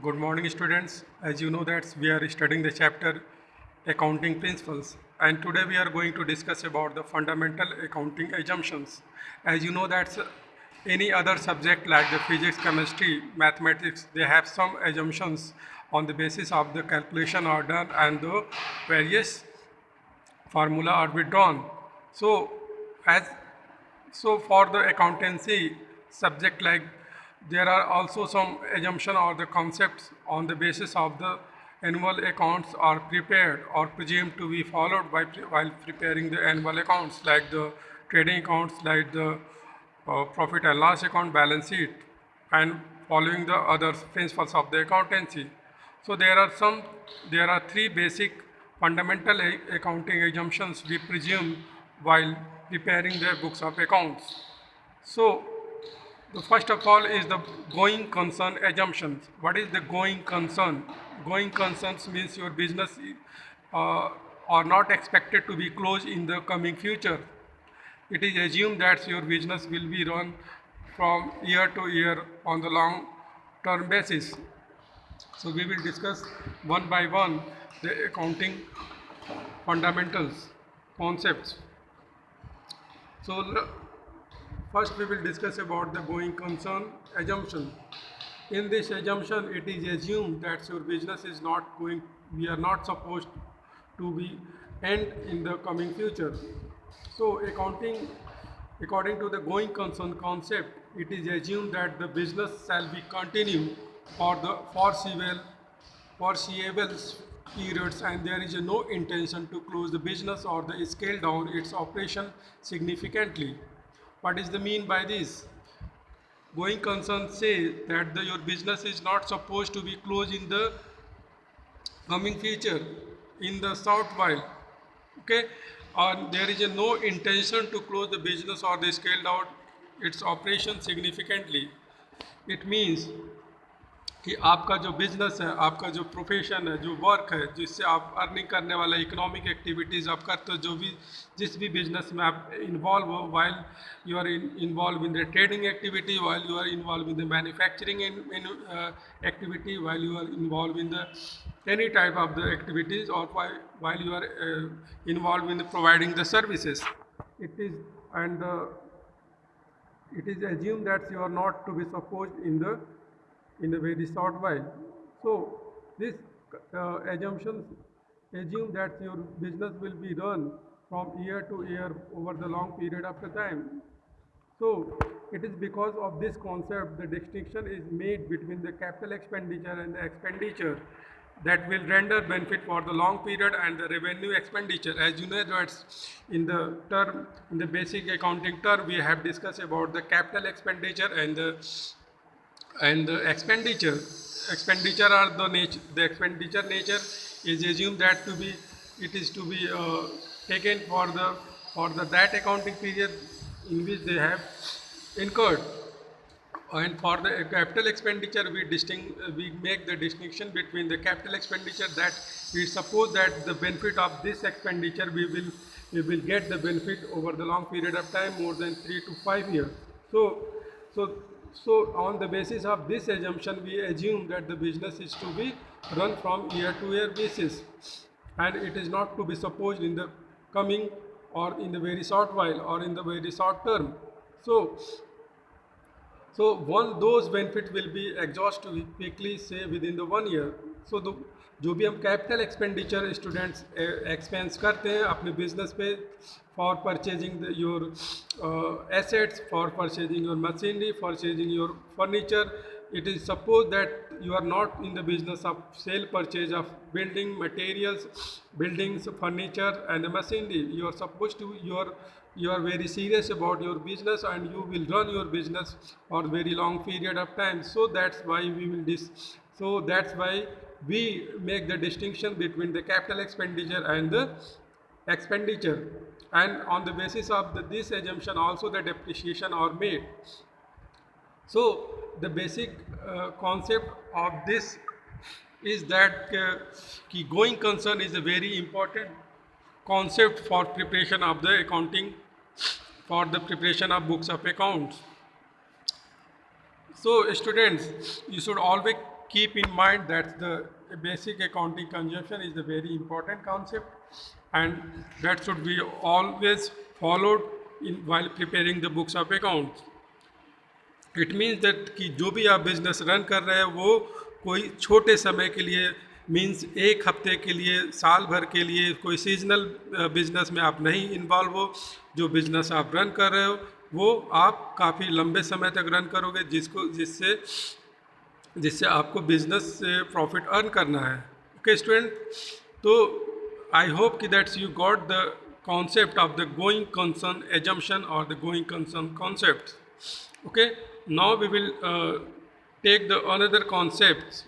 Good morning, students. As you know that we are studying the chapter Accounting Principles, and today we are going to discuss about the fundamental accounting assumptions. As you know that any other subject like the physics, chemistry, mathematics, they have some assumptions on the basis of the calculation are done and the various formula are withdrawn. So, as for the accountancy subject, like there are also some assumption or the concepts on the basis of the annual accounts are prepared or presumed to be followed by while preparing the annual accounts, like the trading accounts, like the profit and loss account, balance sheet, and following the other principles of the accountancy. So there are three basic fundamental accounting assumptions we presume while preparing the books of accounts. So the first of all is the going concern assumptions. What is the going concern? Going concerns means your business uh, are not expected to be closed in the coming future. It is assumed that your business will be run from year to year on the long term basis. So we will discuss one by one the accounting fundamentals, concepts. So first we will discuss about the going concern assumption. In this assumption, it is assumed that your business is not going, we are not supposed to be end in the coming future. So according to the going concern concept, it is assumed that the business shall be continue for the foreseeable periods, and there is no intention to close the business or the scale down its operation significantly. What is the mean by this? Going concern say that your business is not supposed to be closed in the coming future in the short while. Okay, and there is no intention to close the business or the scale down its operation significantly. It means कि आपका जो business है, आपका जो profession है, जो work है, जिससे आप अर्निंग करने वाला इकोनॉमिक एक्टिविटीज़ आप करते हो, जो भी जिस भी बिजनेस में आप इन्वॉल्व हो, while you are involve in the trading activity, while you are involve in the manufacturing activity, while you are involve in the any type of the activities, or while you are involved in providing the services, it is and it is assumed that you are not to be supposed in a very short while. So this assumptions assume that your business will be run from year to year over the long period of the time. So it is because of this concept the distinction is made between the capital expenditure and the expenditure that will render benefit for the long period and the revenue expenditure. As you know that in the basic accounting term, we have discussed about the capital expenditure and the expenditure. Expenditure are the expenditure nature is assumed that to be it is to be taken for the that accounting period in which they have incurred. And for the capital expenditure, we make the distinction between the capital expenditure that we suppose that the benefit of this expenditure we will get the benefit over the long period of time, more than 3 to 5 years. So so so on the basis of this assumption, we assume that the business is to be run from year to year basis, and it is not to be supposed in the coming or in the very short while or in the very short term. So one those benefit will be exhausted quickly, say within the 1 year. So जो भी हम capital expenditure students expense करते हैं अपने business पे, for purchasing your assets, for purchasing your machinery, for purchasing your furniture, it is supposed that you are not in the business of sale purchase of building materials, buildings, furniture and the machinery. You are supposed to you are very serious about your business, and you will run your business for very long period of time. So that's why we make the distinction between the capital expenditure and the expenditure, and on the basis of this assumption also the depreciation are made. So the basic concept of this is that ki going concern is a very important concept for preparation of the accounting, for the preparation of books of accounts. So students, you should always keep in mind that the basic accounting conjunction is a very important concept, and that should be always followed in while preparing the books of accounts. It means that कि जो भी आप business run कर रहे हैं वो कोई छोटे समय के लिए, मीन्स एक हफ्ते के लिए, साल भर के लिए, कोई सीजनल बिजनेस में आप नहीं इन्वॉल्व हो। जो बिजनेस आप रन कर रहे हो वो आप काफ़ी लंबे समय तक रन करोगे, जिससे जिससे आपको बिजनेस से प्रॉफिट अर्न करना है। ओके स्टूडेंट, तो आई होप कि that's you got the concept of the going concern assumption or the going concern concept. Okay, now we will take the another concepts